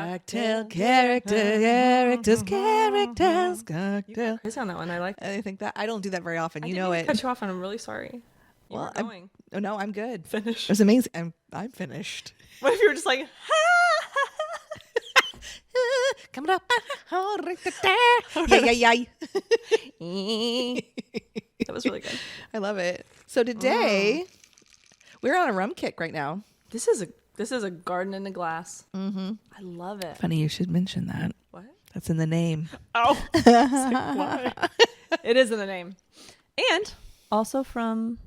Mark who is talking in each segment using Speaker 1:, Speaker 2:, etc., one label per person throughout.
Speaker 1: Cocktail, characters, cocktail.
Speaker 2: Crazy on that one. I
Speaker 1: think that I don't do that very often. You know
Speaker 2: didn't
Speaker 1: it.
Speaker 2: cut you off, and I'm really sorry.
Speaker 1: Well,
Speaker 2: going.
Speaker 1: No, I'm good.
Speaker 2: Finish.
Speaker 1: It was amazing. I'm finished.
Speaker 2: What if you were just like,
Speaker 1: Coming up. Yay.
Speaker 2: that was really good.
Speaker 1: I love it. So today, we're on a rum kick right now.
Speaker 2: This is a garden in a glass. Mm-hmm. I love it.
Speaker 1: Funny you should mention that.
Speaker 2: What?
Speaker 1: That's in the name.
Speaker 2: Oh. Why? It is in the name. And also from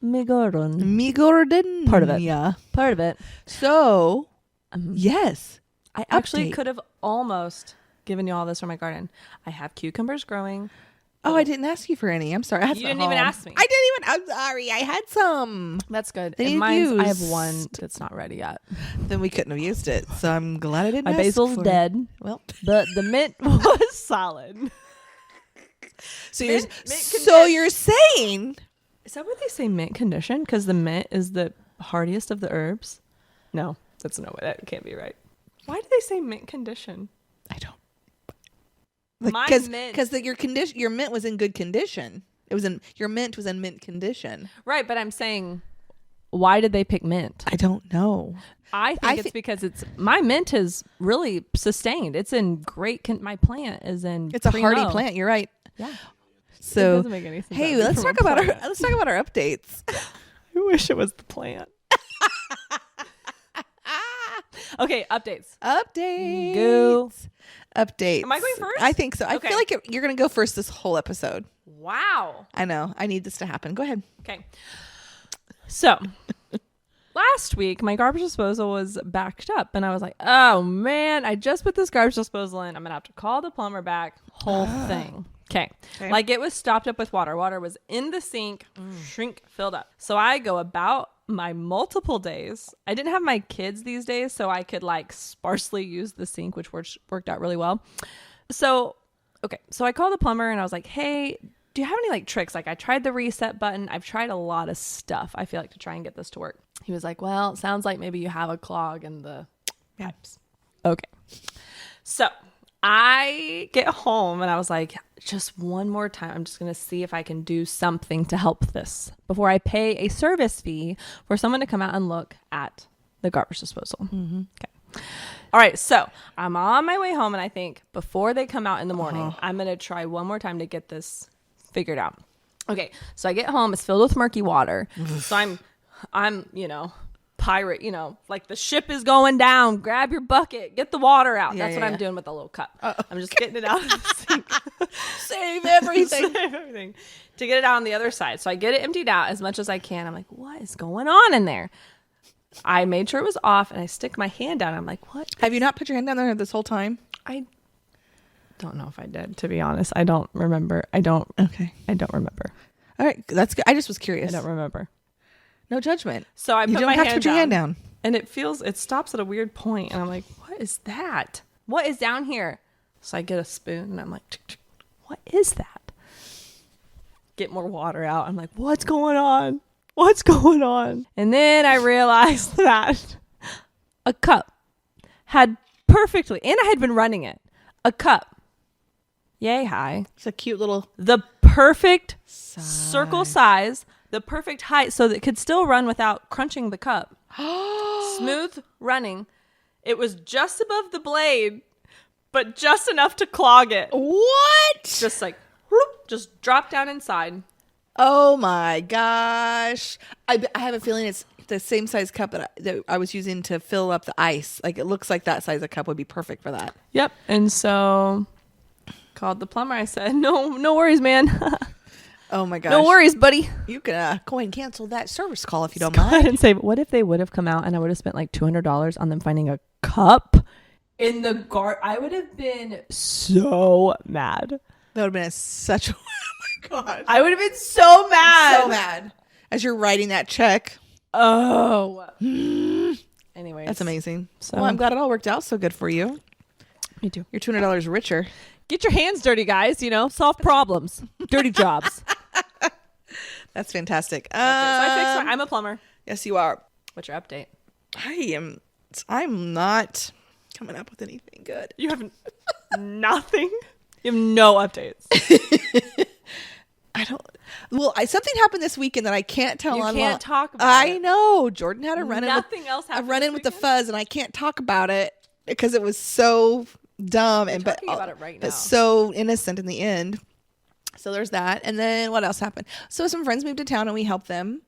Speaker 1: Migorden.
Speaker 2: Part of it.
Speaker 1: Yeah.
Speaker 2: Part of it.
Speaker 1: So, yes.
Speaker 2: I actually could have almost given you all this from my garden. I have cucumbers growing.
Speaker 1: Oh, I didn't ask you for any. I'm sorry.
Speaker 2: You didn't even ask me.
Speaker 1: I didn't even. I'm sorry. I had some.
Speaker 2: That's good.
Speaker 1: They
Speaker 2: and
Speaker 1: need
Speaker 2: I have one that's not ready yet.
Speaker 1: Then we couldn't have used it. So I'm glad I didn't
Speaker 2: My
Speaker 1: ask
Speaker 2: basil's
Speaker 1: for
Speaker 2: dead.
Speaker 1: It. Well,
Speaker 2: but the mint was solid.
Speaker 1: So
Speaker 2: mint
Speaker 1: you're saying.
Speaker 2: Is that what they say, mint condition? Because the mint is the hardiest of the herbs? No, that's no way. That can't be right. Why do they say mint condition?
Speaker 1: I don't. Because your mint was in good condition. Your mint was in mint condition.
Speaker 2: Right, but I'm saying, why did they pick mint?
Speaker 1: I don't know.
Speaker 2: I think it's because my mint is really sustained. It's in great. My plant is in.
Speaker 1: It's a hardy plant. You're right.
Speaker 2: Yeah.
Speaker 1: So
Speaker 2: it doesn't make any sense.
Speaker 1: Hey, let's talk about our updates.
Speaker 2: I wish it was the plant. Okay, updates.
Speaker 1: Go. Updates.
Speaker 2: Am I going first?
Speaker 1: I think so. Okay. I feel like you're going to go first this whole episode.
Speaker 2: Wow.
Speaker 1: I know. I need this to happen. Go ahead.
Speaker 2: Okay. So, last week, my garbage disposal was backed up. And I was like, oh, man, I just put this garbage disposal in. I'm going to have to call the plumber back. Whole thing. Okay. Like, it was stopped up with water. Water was in the sink, shrink filled up. So, I go about my multiple days. I didn't have my kids these days, so I could like sparsely use the sink, which worked out really well. So I called the plumber and I was like, hey, do you have any like tricks? Like I tried the reset button. I've tried a lot of stuff, I feel like, to try and get this to work. He was like, well, it sounds like maybe you have a clog in the pipes. Okay. So I get home and I was like, just one more time. I'm just going to see if I can do something to help this before I pay a service fee for someone to come out and look at the garbage disposal. Mm-hmm. Okay. All right. So I'm on my way home and I think before they come out in the morning, I'm going to try one more time to get this figured out. Okay. So I get home. It's filled with murky water. So I'm, pirate, like the ship is going down, grab your bucket, get the water out. That's what I'm doing with the little cup. I'm just getting it out of the sink.
Speaker 1: Save everything.
Speaker 2: To get it out on the other side. So I get it emptied out as much as I can. I'm like, what is going on in there? I made sure it was off and I stick my hand down. I'm like, what?
Speaker 1: Have you not put your hand down there this whole time?
Speaker 2: I don't know if I did, to be honest. I don't remember.
Speaker 1: Okay.
Speaker 2: I don't remember.
Speaker 1: All right. That's good. I just was curious.
Speaker 2: I don't remember.
Speaker 1: No judgment.
Speaker 2: So I put
Speaker 1: you don't
Speaker 2: my
Speaker 1: have
Speaker 2: hand
Speaker 1: to put your hand down.
Speaker 2: And it stops at a weird point. And I'm like, what is that? What is down here? So I get a spoon and I'm like, tick, tick. What is that? Get more water out. I'm like, what's going on? What's going on? And then I realized that a cup had perfectly, and I had been running it, a cup, yay high.
Speaker 1: It's a cute little.
Speaker 2: The perfect circle size. The perfect height so that it could still run without crunching the cup. Smooth running. It was just above the blade, but just enough to clog it.
Speaker 1: What?
Speaker 2: Just like, whoop, just drop down inside.
Speaker 1: Oh my gosh. I have a feeling it's the same size cup that I was using to fill up the ice. Like it looks like that size of cup would be perfect for that.
Speaker 2: Yep. And so called the plumber. I said, no worries, man.
Speaker 1: Oh my gosh.
Speaker 2: No worries, buddy.
Speaker 1: You can go and cancel that service call if you don't
Speaker 2: Go
Speaker 1: mind.
Speaker 2: ahead and say, what if they would have come out and I would have spent like $200 on them finding a cup in the I would have been so mad.
Speaker 1: That would have been such a... Oh my God.
Speaker 2: I would have been so mad.
Speaker 1: So mad. As you're writing that check.
Speaker 2: Oh. Anyways.
Speaker 1: That's amazing.
Speaker 2: So,
Speaker 1: well, I'm glad it all worked out so good for you.
Speaker 2: Me too.
Speaker 1: You're $200 richer.
Speaker 2: Get your hands dirty, guys. Solve problems. Dirty jobs.
Speaker 1: That's fantastic.
Speaker 2: So I fixed I'm a plumber.
Speaker 1: Yes, you are.
Speaker 2: What's your update?
Speaker 1: I'm not. coming up with anything good.
Speaker 2: You have nothing. You have no updates.
Speaker 1: I don't. Well, something happened this weekend that I can't tell.
Speaker 2: You
Speaker 1: on
Speaker 2: can't talk about
Speaker 1: I
Speaker 2: it.
Speaker 1: know. Jordan had a run-in.
Speaker 2: Nothing else happened.
Speaker 1: A run-in with the fuzz, and I can't talk about it because it was so dumb
Speaker 2: We're
Speaker 1: and
Speaker 2: talking about it right now.
Speaker 1: but so innocent in the end. So there's that, and then what else happened? So some friends moved to town, and we helped them,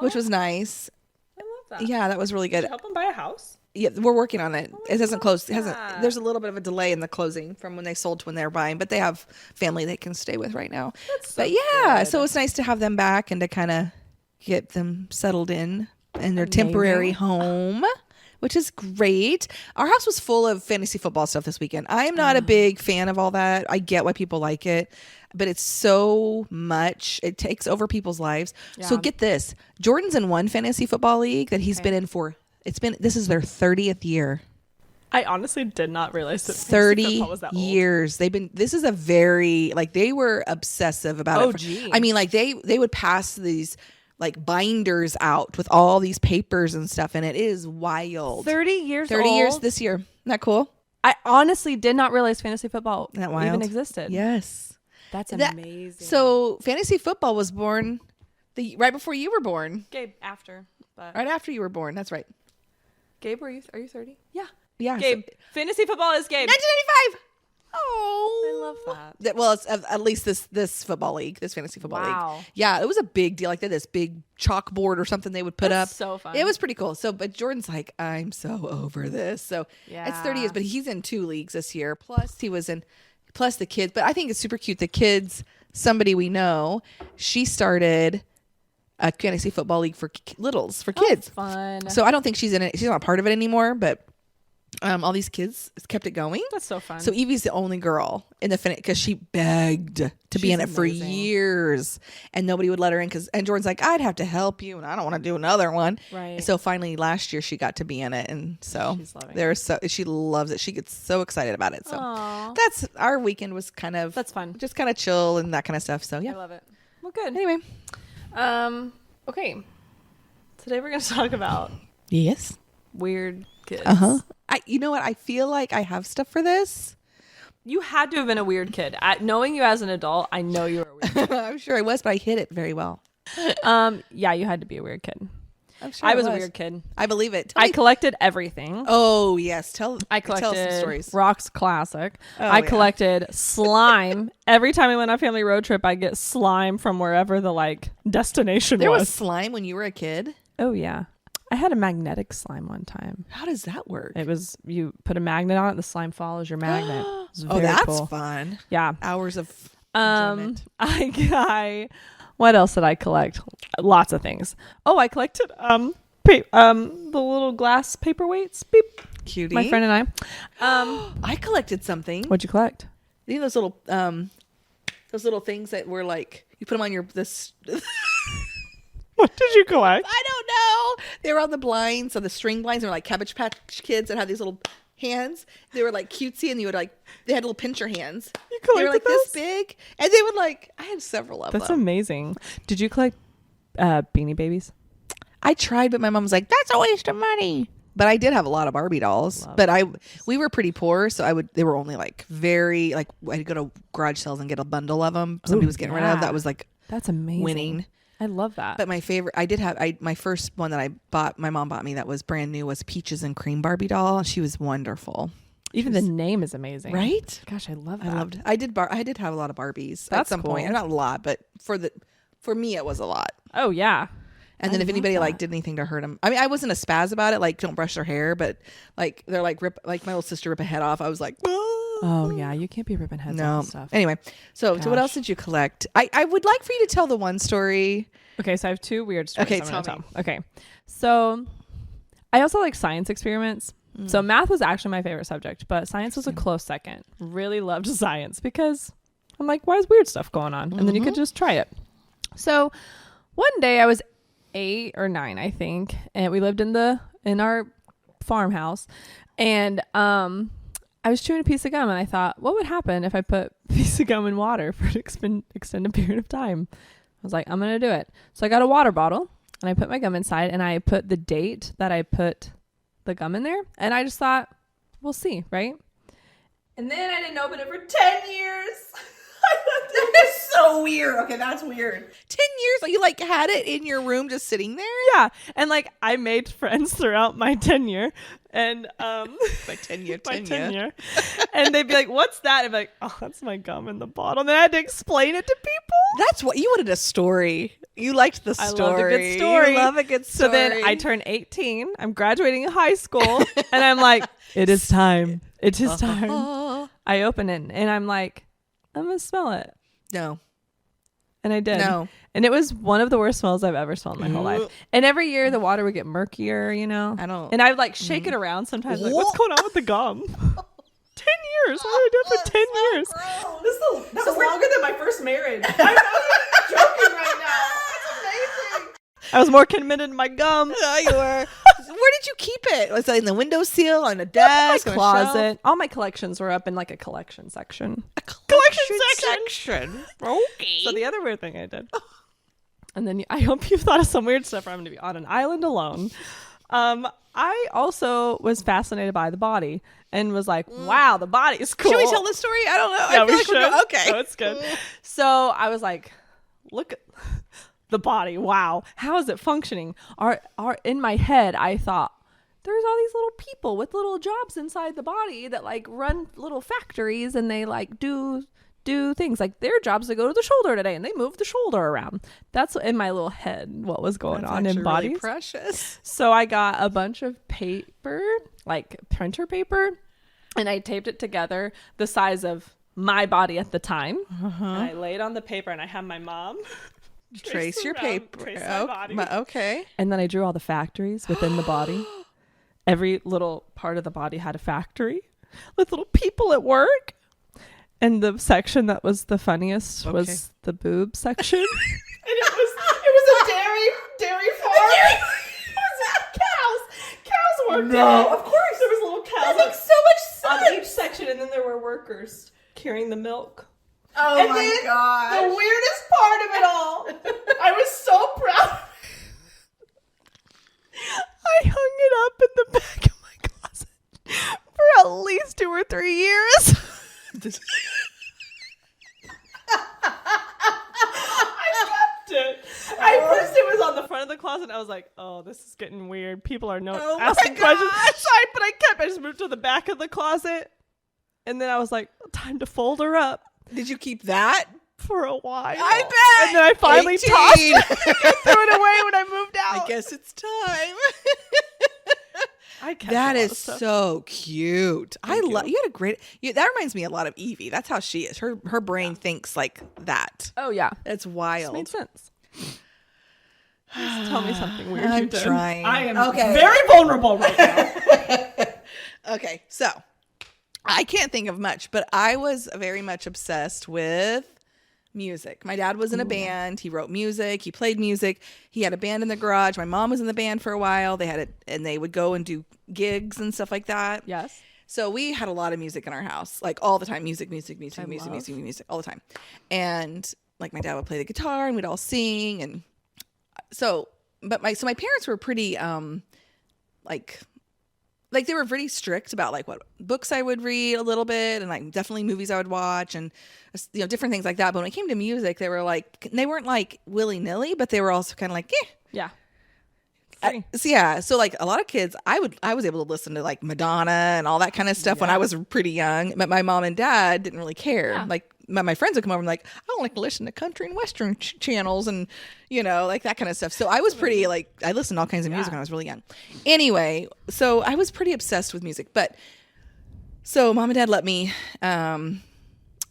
Speaker 1: which was nice.
Speaker 2: I love that.
Speaker 1: Yeah, that was really good.
Speaker 2: Did you help them buy a house?
Speaker 1: Yeah, we're working on it. It hasn't closed. It hasn't.
Speaker 2: that.
Speaker 1: There's a little bit of a delay in the closing from when they sold to when they're buying, but they have family they can stay with right now.
Speaker 2: That's so
Speaker 1: But yeah,
Speaker 2: good.
Speaker 1: so it's nice to have them back and to kind of get them settled in their temporary home, which is great. Our house was full of fantasy football stuff this weekend. I am not a big fan of all that. I get why people like it, but it's so much. It takes over people's lives.
Speaker 2: Yeah.
Speaker 1: So get this. Jordan's in one fantasy football league that he's been in for. This is their 30th year.
Speaker 2: I honestly did not realize that
Speaker 1: 30
Speaker 2: was that old.
Speaker 1: years. This is a very, like, they were obsessive about it.
Speaker 2: Gee.
Speaker 1: I mean, like they would pass these like binders out with all these papers and stuff, and it is wild.
Speaker 2: 30 years
Speaker 1: 30
Speaker 2: old?
Speaker 1: years this year. Isn't that cool?
Speaker 2: I honestly did not realize fantasy football
Speaker 1: Isn't that wild?
Speaker 2: even existed.
Speaker 1: Yes.
Speaker 2: That's
Speaker 1: That-
Speaker 2: amazing.
Speaker 1: So fantasy football was born right before you were born.
Speaker 2: Gabe, after. But
Speaker 1: Right after you were born. That's right.
Speaker 2: Gabe, are you 30? Yeah.
Speaker 1: Yeah.
Speaker 2: Gabe. Fantasy football is Gabe.
Speaker 1: 1995. Oh,
Speaker 2: I love that.
Speaker 1: Well, it's at least this football league, this fantasy football
Speaker 2: Wow.
Speaker 1: league. Yeah, it was a big deal. Like they had this big chalkboard or something they would put
Speaker 2: That's
Speaker 1: up.
Speaker 2: so fun.
Speaker 1: It was pretty cool. So, but Jordan's like, I'm so over this. So it's 30 years,
Speaker 2: Yeah.
Speaker 1: but he's in 2 leagues this year. Plus the kids. But I think it's super cute. The kids, somebody we know, she started a fantasy football league for littles, for kids.
Speaker 2: Fun.
Speaker 1: So I don't think she's in it. She's not part of it anymore, but all these kids kept it going.
Speaker 2: That's so fun.
Speaker 1: So Evie's the only girl in the because she begged to be
Speaker 2: She's
Speaker 1: in it for
Speaker 2: amazing.
Speaker 1: years, and nobody would let her in. And Jordan's like, I'd have to help you, and I don't want to do another one.
Speaker 2: Right.
Speaker 1: And so finally last year she got to be in it, and so
Speaker 2: She's loving
Speaker 1: she loves it. She gets so excited about it. So
Speaker 2: Aw.
Speaker 1: that's our weekend was kind of
Speaker 2: That's fun.
Speaker 1: just kind of chill and that kind of stuff. So
Speaker 2: I
Speaker 1: yeah.
Speaker 2: love it. Well, good.
Speaker 1: Anyway,
Speaker 2: Okay. Today we're going to talk about
Speaker 1: yes.
Speaker 2: weird kids.
Speaker 1: You know what? I feel like I have stuff for this.
Speaker 2: You had to have been a weird kid. Knowing you as an adult, I know you were a weird kid.
Speaker 1: I'm sure I was, but I hid it very well.
Speaker 2: Yeah, you had to be a weird kid.
Speaker 1: I'm sure
Speaker 2: I was a weird kid.
Speaker 1: I believe it. Tell
Speaker 2: I
Speaker 1: me-
Speaker 2: collected everything.
Speaker 1: Oh yes,
Speaker 2: I
Speaker 1: tell us
Speaker 2: collected
Speaker 1: some stories.
Speaker 2: Rock's Classic.
Speaker 1: Oh,
Speaker 2: I
Speaker 1: yeah.
Speaker 2: collected slime. Every time we went on a family road trip, I get slime from wherever the destination
Speaker 1: There was
Speaker 2: was.
Speaker 1: slime when you were a kid.
Speaker 2: Oh yeah, I had a magnetic slime one time.
Speaker 1: How does that work?
Speaker 2: It was you put a magnet on it, the slime follows your magnet. It was
Speaker 1: Oh,
Speaker 2: very
Speaker 1: that's
Speaker 2: cool.
Speaker 1: fun.
Speaker 2: Yeah.
Speaker 1: Hours of enjoyment.
Speaker 2: I what else did I collect? Lots of things. Oh, I collected the little glass paperweights. Beep.
Speaker 1: Cutie.
Speaker 2: My friend and I.
Speaker 1: I collected something.
Speaker 2: What'd you collect?
Speaker 1: You know those little things that were like you put them on your this.
Speaker 2: What did you collect?
Speaker 1: I don't know. They were on the blinds, so the string blinds. They were like Cabbage Patch Kids that had these little hands. They were like cutesy, and you would they had little pincher hands.
Speaker 2: You
Speaker 1: They were
Speaker 2: collected
Speaker 1: like this
Speaker 2: those?
Speaker 1: big, and they would I had several of
Speaker 2: That's
Speaker 1: them.
Speaker 2: amazing. Did you collect Beanie Babies?
Speaker 1: I tried, but my mom was like, "That's a waste of money." But I did have a lot of Barbie dolls. But we were pretty poor, so they were only very I'd go to garage sales and get a bundle of them. Somebody was getting rid of. That was
Speaker 2: That's amazing.
Speaker 1: winning.
Speaker 2: I love that.
Speaker 1: But my favorite, my first one that I bought, my mom bought me that was brand new was Peaches and Cream Barbie doll. She was wonderful.
Speaker 2: Even the name is amazing,
Speaker 1: Right?
Speaker 2: Gosh, I love
Speaker 1: I
Speaker 2: that.
Speaker 1: loved. I did have a lot of Barbies at
Speaker 2: That's
Speaker 1: some point.
Speaker 2: cool.
Speaker 1: Not a lot, but for me it was a lot.
Speaker 2: Oh yeah.
Speaker 1: And then if anybody did anything to hurt them, I mean, I wasn't a spaz about it, don't brush their hair, but they're rip, my little sister rip a head off. I was like,
Speaker 2: Oh yeah, you can't be ripping heads off
Speaker 1: no.
Speaker 2: and stuff.
Speaker 1: Anyway, so what else did you collect? I would like for you to tell the one story.
Speaker 2: Okay, so I have 2 weird stories.
Speaker 1: Okay,
Speaker 2: I'm gonna
Speaker 1: tell me.
Speaker 2: Okay, so I also like science experiments. So math was actually my favorite subject, but science was a close second. Really loved science because I'm like, why is weird stuff going on? And then you could just try it. So one day I was 8 or 9, I think, and we lived in our farmhouse, and I was chewing a piece of gum, and I thought, what would happen if I put a piece of gum in water for an extended period of time? I was like, I'm going to do it. So I got a water bottle, and I put my gum inside, and I put the date that I put the gum in there, and I just thought, we'll see, right? And then I didn't open it for 10 years.
Speaker 1: That is so weird. Okay, that's weird. 10 years? You like had it in your room just sitting there?
Speaker 2: Yeah. And like I made friends throughout my tenure. And
Speaker 1: My tenure.
Speaker 2: And they'd be like, what's that? I'd be like, oh, that's my gum in the bottle. And then I had to explain it to people.
Speaker 1: That's what you wanted, a story. You liked the story.
Speaker 2: I loved a good story.
Speaker 1: You love a good story.
Speaker 2: So then I turned 18. I'm graduating high school. And I'm like, it is time. It is time. I open it and I'm like, I'm going to smell it.
Speaker 1: No.
Speaker 2: And I did.
Speaker 1: No.
Speaker 2: And it was one of the worst smells I've ever smelled in my whole life. And every year the water would get murkier, you know.
Speaker 1: I don't.
Speaker 2: And I would like shake it around sometimes. Like, what's going on with the gum? 10 years. What did I do for 10 years? That was longer than my first marriage. I'm not joking right now. That's amazing. I was more committed to my gum.
Speaker 1: Yeah, you were. Where did you keep it? Was it in the windowsill, on a desk,
Speaker 2: my
Speaker 1: on a
Speaker 2: closet?
Speaker 1: shelf?
Speaker 2: All my collections were up in like a collection section.
Speaker 1: A collection section. Okay.
Speaker 2: So the other weird thing I did, and then I hope you've thought of some weird stuff, or I'm going to be on an island alone. I also was fascinated by the body and was like, wow, the body is cool.
Speaker 1: Should we tell the story? I don't know.
Speaker 2: Yeah,
Speaker 1: I feel
Speaker 2: we
Speaker 1: like
Speaker 2: should.
Speaker 1: Okay.
Speaker 2: No, it's good. So I was like, look at the body. Wow. How is it functioning? In my head, I thought, there's all these little people with little jobs inside the body that like run little factories and they like do things like their jobs to go to the shoulder today and they move the shoulder around. That's in my little head what was going on in bodies.
Speaker 1: Really precious.
Speaker 2: So I got a bunch of paper, like printer paper, and I taped it together the size of my body at the time. And I laid on the paper and I had my mom
Speaker 1: Trace your paper.
Speaker 2: Trace my body.
Speaker 1: Okay.
Speaker 2: And then I drew all the factories within the body. Every little part of the body had a factory with little people at work. And the section that was the funniest was the boob section. And it was a dairy farm. Cows worked in it. Of course. There was little cows. That makes so much sense. On each section. And then there were workers carrying the milk.
Speaker 1: Oh
Speaker 2: and
Speaker 1: my gosh.
Speaker 2: The weirdest part of it all. I was so proud. I hung it up in the back of my closet for at least 2 or 3 years. I kept it. At first it was on the front of the closet. I was like, oh, this is getting weird. People are asking questions. Sorry, but I just moved to the back of the closet. And then I was like, time to fold her up.
Speaker 1: Did you keep that?
Speaker 2: For a while.
Speaker 1: I bet.
Speaker 2: And then I finally tossed it and threw it away when I moved out.
Speaker 1: I guess it's time.
Speaker 2: I kept
Speaker 1: that
Speaker 2: a lot
Speaker 1: is
Speaker 2: of stuff.
Speaker 1: so cute.
Speaker 2: Thank
Speaker 1: I
Speaker 2: you.
Speaker 1: love you. Had a great. That reminds me a lot of Evie. That's how she is. Her brain thinks like that.
Speaker 2: Oh yeah,
Speaker 1: That's
Speaker 2: this
Speaker 1: wild.
Speaker 2: made sense. Please tell me something weird.
Speaker 1: I'm
Speaker 2: you did.
Speaker 1: trying.
Speaker 2: I am
Speaker 1: Okay.
Speaker 2: very vulnerable right now.
Speaker 1: Okay, so I can't think of much, but I was very much obsessed with music. My dad was in a band. He wrote music. He played music. He had a band in the garage. My mom was in the band for a while. They had it, and they would go and do gigs and stuff like that.
Speaker 2: Yes.
Speaker 1: So we had a lot of music in our house, like all the time. Music, all the time. And like my dad would play the guitar, and we'd all sing. And so, my parents were pretty like they were pretty strict about like what books I would read a little bit, and like definitely movies I would watch, and different things like that. But when it came to music, they weren't like willy nilly, but they were also kind of like,
Speaker 2: Yeah.
Speaker 1: So like a lot of kids, I was able to listen to like Madonna and all that kind of stuff when I was pretty young. But my mom and dad didn't really care.
Speaker 2: Yeah.
Speaker 1: Like my friends would come over and like, I don't like to listen to country and western channels and like that kind of stuff. So I was pretty like, I listened to all kinds of music when I was really young. Anyway, so I was pretty obsessed with music. But so mom and dad let me,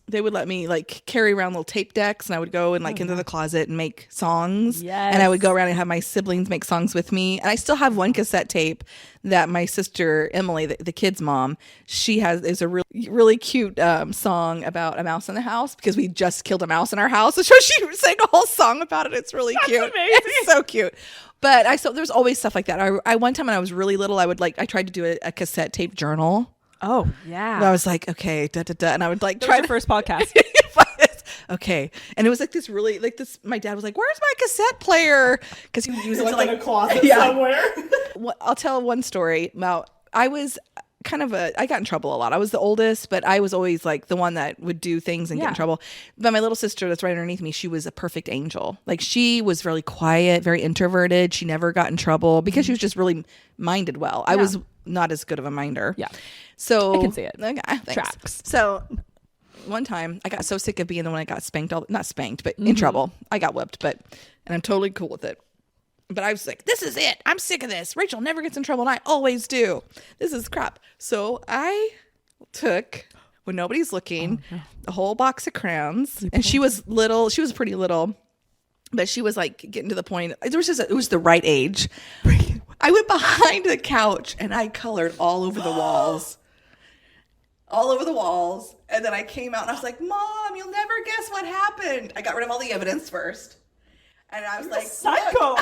Speaker 1: they would let me like carry around little tape decks, and I would go and like into the closet and make songs.
Speaker 2: Yes.
Speaker 1: And I would go around and have my siblings make songs with me. And I still have one cassette tape that my sister Emily, the kid's mom, she has. Is a really really cute song about a mouse in the house, because we just killed a mouse in our house. So she sang a whole song about it. It's really cute.
Speaker 2: Amazing.
Speaker 1: It's so cute. But there's always stuff like that. I one time when I was really little, I tried to do a cassette tape journal.
Speaker 2: Oh yeah.
Speaker 1: And I was like, okay, and I would like
Speaker 2: That
Speaker 1: try
Speaker 2: was your first podcast.
Speaker 1: okay. And it was like this really like this. My dad was like, "Where's my cassette player?" Because he would use it to, like
Speaker 2: in a closet
Speaker 1: yeah.
Speaker 2: somewhere.
Speaker 1: I'll tell one story about. I was I got in trouble a lot. I was the oldest, but I was always like the one that would do things and get in trouble. But my little sister that's right underneath me, she was a perfect angel. Like she was really quiet, very introverted. She never got in trouble because she was just really minded well. I was not as good of a minder.
Speaker 2: Yeah.
Speaker 1: So
Speaker 2: I can see it.
Speaker 1: Okay, thanks.
Speaker 2: Tracks.
Speaker 1: So one time I got so sick of being the one I got spanked, not spanked, but in trouble. I got whipped, and I'm totally cool with it. But I was like, this is it. I'm sick of this. Rachel never gets in trouble, and I always do. This is crap. So I took, when nobody's looking, a whole box of crowns. And she was little. She was pretty little. But she was like getting to the point. It was the right age. I went behind the couch, and I colored all over the walls. All over the walls. And then I came out, and I was like, Mom, you'll never guess what happened. I got rid of all the evidence first. And I was like,
Speaker 2: psycho. Oh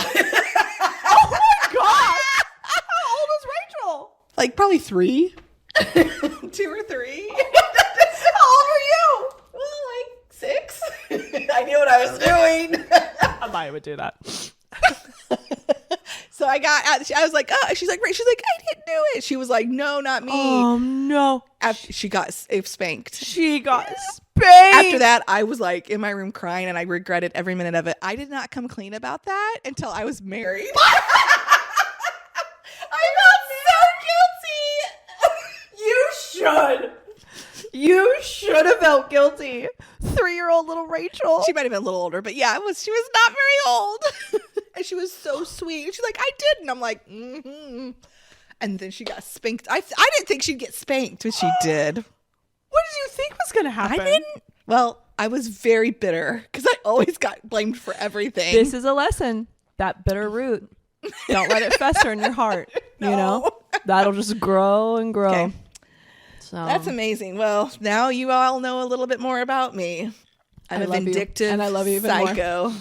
Speaker 2: my God. How old is Rachel?
Speaker 1: Like probably 3. 2 or 3. How old were you? Well, like 6. I knew what I was doing.
Speaker 2: I would do that.
Speaker 1: So I was like, oh, she's like, I didn't do it. She was like, no, not me.
Speaker 2: Oh no.
Speaker 1: After she got spanked.
Speaker 2: She got spanked.
Speaker 1: After that, I was like in my room crying, and I regretted every minute of it. I did not come clean about that until I was married. I felt so guilty.
Speaker 2: You should have felt guilty. 3-year-old little Rachel.
Speaker 1: She might have been a little older, but yeah, she was not very old. And she was so sweet. And she's like, I did. And I'm like, mm-hmm. And then she got spanked. I didn't think she'd get spanked, but she did.
Speaker 2: What did you think was going to happen?
Speaker 1: I didn't. Well, I was very bitter because I always got blamed for everything.
Speaker 2: This is a lesson. That bitter root. Don't let it fester in your heart.
Speaker 1: No.
Speaker 2: You know? That'll just grow and grow.
Speaker 1: Okay.
Speaker 2: So
Speaker 1: That's amazing. Well, now you all know a little bit more about me. I'm a vindictive
Speaker 2: and I love you even
Speaker 1: psycho.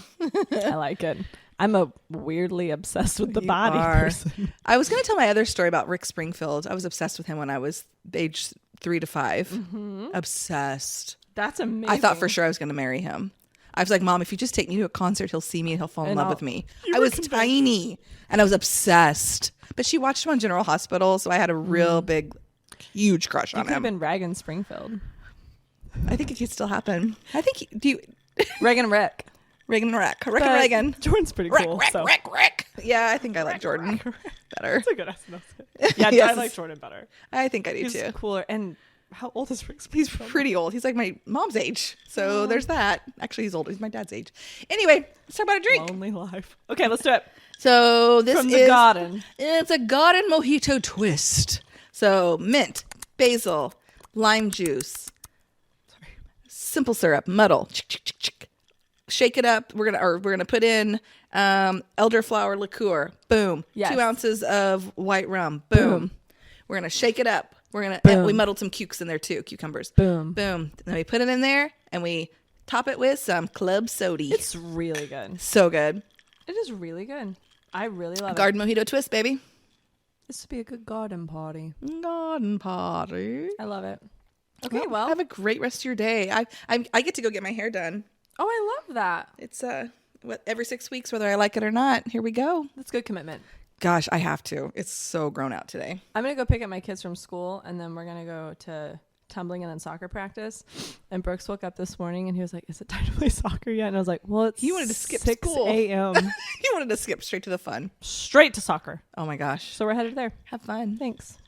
Speaker 2: I like it. I'm a weirdly obsessed with the
Speaker 1: You
Speaker 2: body
Speaker 1: are.
Speaker 2: person.
Speaker 1: I was going to tell my other story about Rick Springfield. I was obsessed with him when I was age 3 to 5. Mm-hmm. Obsessed.
Speaker 2: That's amazing.
Speaker 1: I thought for sure I was going to marry him. I was like, Mom, if you just take me to a concert, he'll see me and he'll fall in love with me. I was tiny and I was obsessed. But she watched him on General Hospital, so I had a real big, huge crush on
Speaker 2: could have
Speaker 1: him.
Speaker 2: been Ragan Springfield.
Speaker 1: I think it could still happen. I think
Speaker 2: Reagan Rick.
Speaker 1: Reagan Rick. Rick and Reagan.
Speaker 2: Jordan's pretty
Speaker 1: Rick,
Speaker 2: cool.
Speaker 1: Rick. Yeah, I think I like Jordan better.
Speaker 2: That's a good SNL skit. Yeah,
Speaker 1: Yes.
Speaker 2: I like Jordan better.
Speaker 1: I think I do
Speaker 2: He's
Speaker 1: too.
Speaker 2: cooler. And how old is Rick
Speaker 1: He's
Speaker 2: Springfield?
Speaker 1: pretty old. He's like my mom's age. So there's that. Actually, he's older. He's my dad's age. Anyway, let's talk about a drink.
Speaker 2: Lonely life. Okay, let's do it.
Speaker 1: So this
Speaker 2: From
Speaker 1: is
Speaker 2: the garden.
Speaker 1: It's a garden mojito twist. So mint, basil, lime juice, simple syrup, muddle. Shake it up. We're gonna put in elderflower liqueur. Boom.
Speaker 2: Yes.
Speaker 1: 2 ounces of white rum. Boom. We're gonna shake it up. And we muddled some cukes in there too. Cucumbers.
Speaker 2: Boom.
Speaker 1: Boom. Then we put it in there and we top it with some club soda.
Speaker 2: It's really good.
Speaker 1: So good.
Speaker 2: It is really good. I really love
Speaker 1: Garden mojito twist, baby.
Speaker 2: This would be a good garden party.
Speaker 1: Garden party.
Speaker 2: I love it. Okay, well.
Speaker 1: Have a great rest of your day. I get to go get my hair done.
Speaker 2: Oh, I love that.
Speaker 1: It's every 6 weeks, whether I like it or not. Here we go.
Speaker 2: That's good commitment.
Speaker 1: Gosh, I have to. It's so grown out today.
Speaker 2: I'm going to go pick up my kids from school, and then we're going to go to tumbling and then soccer practice. And Brooks woke up this morning, and he was like, is it time to play soccer yet? And I was like, well, it's
Speaker 1: He wanted to skip
Speaker 2: 6
Speaker 1: school.
Speaker 2: a.m.
Speaker 1: He wanted to skip straight to the fun.
Speaker 2: Straight to soccer.
Speaker 1: Oh my gosh.
Speaker 2: So we're headed there.
Speaker 1: Have fun.
Speaker 2: Thanks.